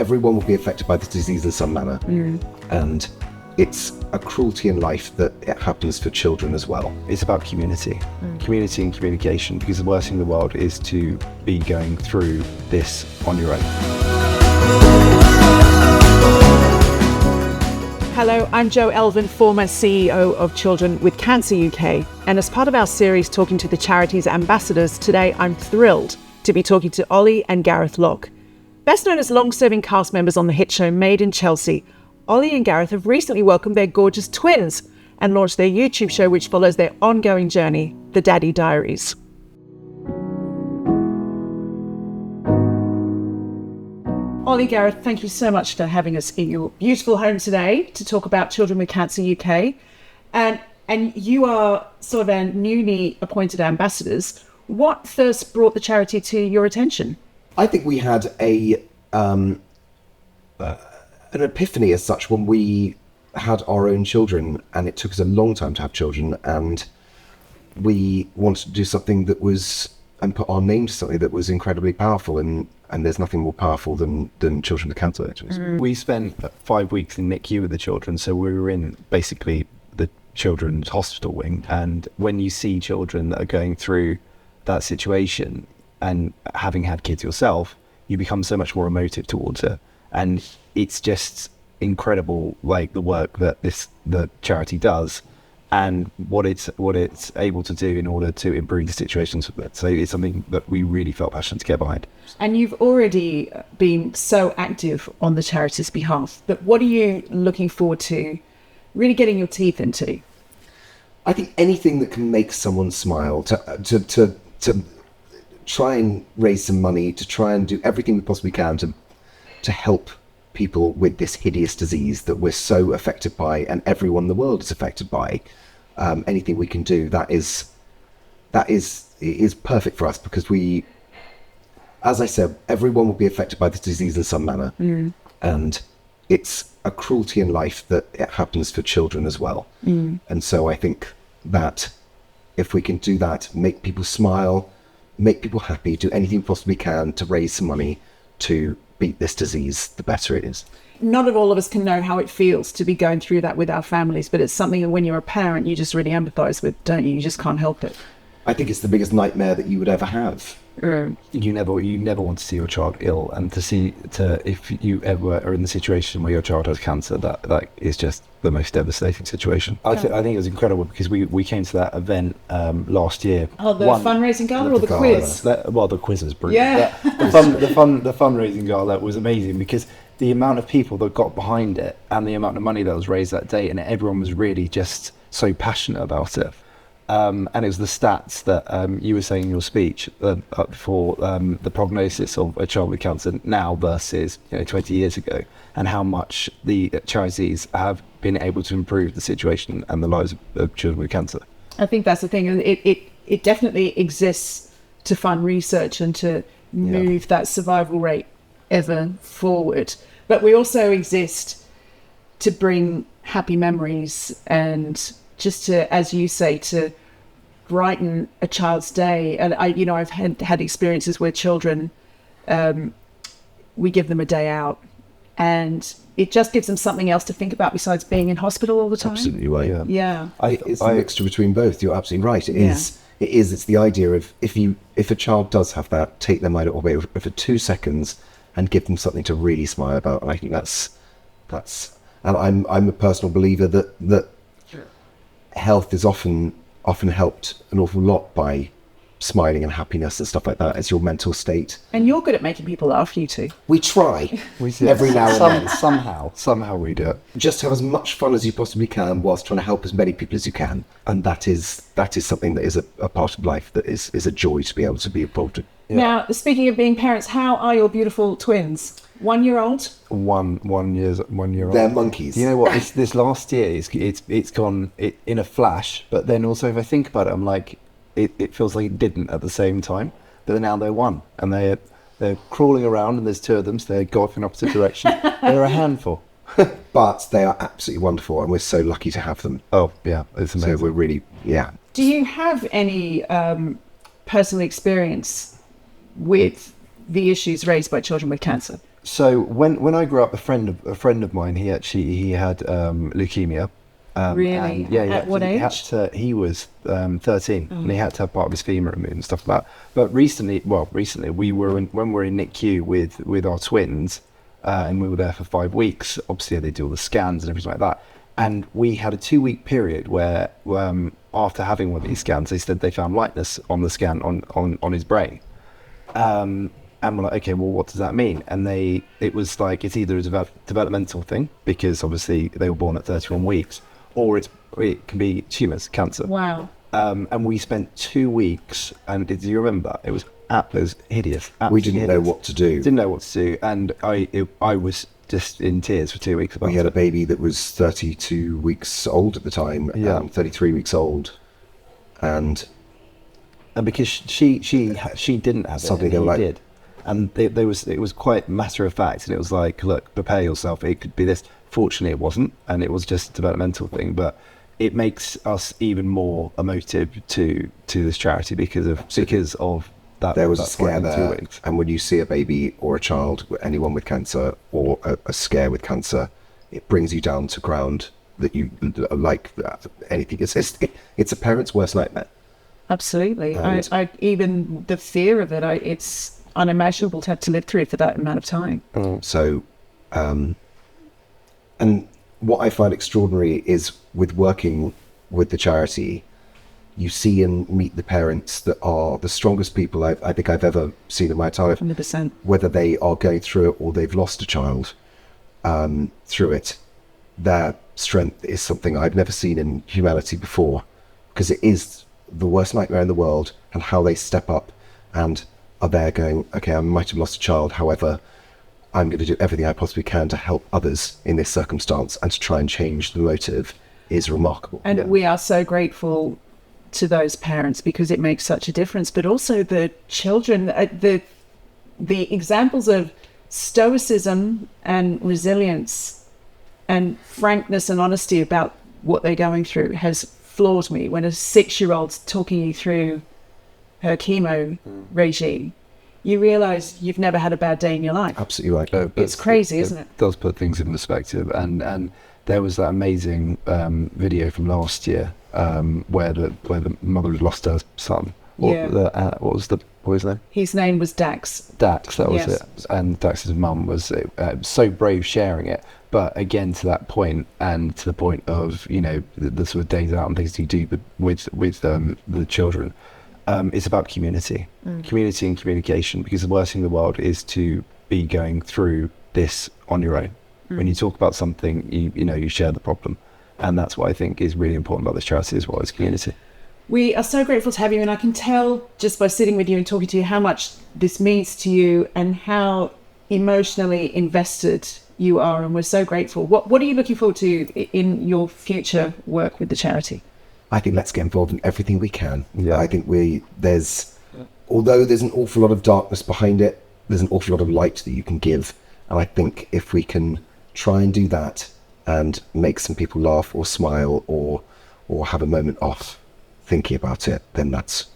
everyone will be affected by this disease in some manner. And it's a cruelty in life that it happens for children as well. It's about community and communication, because the worst thing in the world is to be going through this on your own. Hello, I'm Jo Elvin, former CEO of Children with Cancer UK. And as part of our series talking to the charity's ambassadors, today I'm thrilled to be talking to Ollie and Gareth Locke. Best known as long-serving cast members on the hit show Made in Chelsea, Ollie and Gareth have recently welcomed their gorgeous twins and launched their YouTube show, which follows their ongoing journey, The Daddy Diaries. Ollie, Gareth, thank you so much for having us in your beautiful home today to talk about Children with Cancer UK. And you are sort of our newly appointed ambassadors. What first brought the charity to your attention? I think we had an epiphany as such when we had our own children, and it took us a long time to have children, and we wanted to do something that was, and put our name to something that was incredibly powerful, and there's nothing more powerful than children with cancer. We spent 5 weeks in NICU with the children, so we were in basically the children's hospital wing, and when you see children that are going through that situation and having had kids yourself, you become so much more emotive towards it. And it's just incredible, like the work that the charity does and what it's able to do in order to improve the situations of it. So it's something that we really felt passionate to get behind. And you've already been so active on the charity's behalf, but what are you looking forward to really getting your teeth into? I think anything that can make someone smile, to try and raise some money, to try and do everything we possibly can to help people with this hideous disease that we're so affected by, and everyone in the world is affected by. Anything we can do that is perfect for us, because we, as I said, everyone will be affected by this disease in some manner. And it's a cruelty in life that it happens for children as well. And so I think that if we can do that, make people smile, make people happy, do anything we possibly can to raise some money to beat this disease, the better it is. Not all of us can know how it feels to be going through that with our families, but it's something that when you're a parent, you just really empathise with, don't you? You just can't help it. I think it's the biggest nightmare that you would ever have. You never want to see your child ill, and if you ever are in the situation where your child has cancer, that is just the most devastating situation. I think it was incredible, because we came to that event last year. Oh, the fundraising gala or the quiz? The quiz was brilliant. Yeah. The fundraising gala was amazing, because the amount of people that got behind it and the amount of money that was raised that day, and everyone was really just so passionate about it. And it was the stats that you were saying in your speech for the prognosis of a child with cancer now versus 20 years ago, and how much the charities have been able to improve the situation and the lives of children with cancer. I think that's the thing. It definitely exists to fund research and to move that survival rate ever forward. But we also exist to bring happy memories and just to, as you say, to brighten a child's day. And I've had experiences where children, we give them a day out, and it just gives them something else to think about besides being in hospital all the time. Absolutely right. Yeah. It's a mixture between both. You're absolutely right. It's the idea of if a child does have that, take their mind off it for 2 seconds and give them something to really smile about. And I think that's and I'm a personal believer that health is often helped an awful lot by smiling and happiness and stuff like that. It's your mental state. And you're good at making people laugh, you two. We try every now and then. Somehow we do it. Just have as much fun as you possibly can whilst trying to help as many people as you can. And that is something that is a part of life that is a joy to be able to be involved in. Yeah. Now, speaking of being parents, how are your beautiful twins? 1 year old? 1 year old. They're monkeys. You know what? This last year, it's gone in a flash. But then also, if I think about it, I'm like, it feels like it didn't at the same time. But now they're one, and they're crawling around, and there's two of them, so they go off in opposite direction. They're a handful. But they are absolutely wonderful, and we're so lucky to have them. Oh yeah, it's amazing. So we're really Do you have any personal experience with the issues raised by children with cancer? So when I grew up, a friend of mine, he had leukemia. Really? And, yeah, At what age? He was 13, and he had to have part of his femur removed and stuff like that. But recently we were when we were in NICU with our twins, and we were there for 5 weeks. Obviously, they do all the scans and everything like that. And we had a 2-week period where, after having one of these scans, they said they found lightness on the scan on his brain. And we're like, okay, well, what does that mean? And it was like, it's either a developmental thing, because obviously they were born at 31 weeks, or it can be tumours, cancer. Wow. And we spent 2 weeks, and do you remember? It was hideous. We didn't know what to do. Didn't know what to do, and I was just in tears for 2 weeks about We had a baby that was 32 weeks old at the time, 33 weeks old, and because she didn't have Something it, they and were he like- did. And it was quite matter of fact, and it was like, look, prepare yourself, it could be this. Fortunately, it wasn't, and it was just a developmental thing. But it makes us even more emotive to this charity because of that. there was that a scare point in 2 there. weeks. And when you see a baby or a child, anyone with cancer, or a scare with cancer, it brings you down to ground that you like anything. It's a parent's worst nightmare. Absolutely. And- I even the fear of it, it's unimaginable to have to live through it for that amount of time. So, and what I find extraordinary is with working with the charity, you see and meet the parents that are the strongest people I think I've ever seen in my entire life. 100%. Whether they are going through it or they've lost a child through it, their strength is something I've never seen in humanity before, because it is the worst nightmare in the world, and how they step up and are there going, okay, I might have lost a child, however, I'm going to do everything I possibly can to help others in this circumstance, and to try and change the motive is remarkable. And we are so grateful to those parents, because it makes such a difference. But also the children, the examples of stoicism and resilience and frankness and honesty about what they're going through has floored me. When a 6-year-old's talking you through her chemo regime, you realise you've never had a bad day in your life. Absolutely right. It's crazy, isn't it? Does put things in perspective, and there was that amazing video from last year where the mother had lost her son. What was the boy's name? His name was Dax. Dax, that was Yes. it. And Dax's mum was so brave sharing it. But again, to that point, and to the point of, you know, the sort of days out and things you do with the children, it's about community and communication, because the worst thing in the world is to be going through this on your own. When you talk about something, you share the problem. And that's what I think is really important about this charity as well, as community. We are so grateful to have you, and I can tell just by sitting with you and talking to you how much this means to you and how emotionally invested you are, and we're so grateful. What are you looking forward to in your future work with the charity? I think let's get involved in everything we can. Yeah. I think although there's an awful lot of darkness behind it, there's an awful lot of light that you can give. And I think if we can try and do that and make some people laugh or smile or have a moment off thinking about it, then that's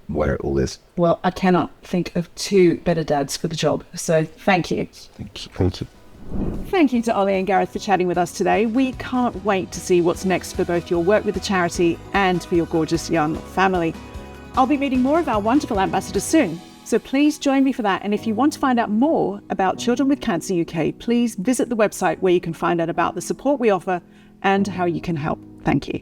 where it all is. Well, I cannot think of 2 better dads for the job. So thank you. Thank you. Thank you to Ollie and Gareth for chatting with us today. We can't wait to see what's next for both your work with the charity and for your gorgeous young family. I'll be meeting more of our wonderful ambassadors soon, so please join me for that. And if you want to find out more about Children with Cancer UK, please visit the website where you can find out about the support we offer and how you can help. Thank you.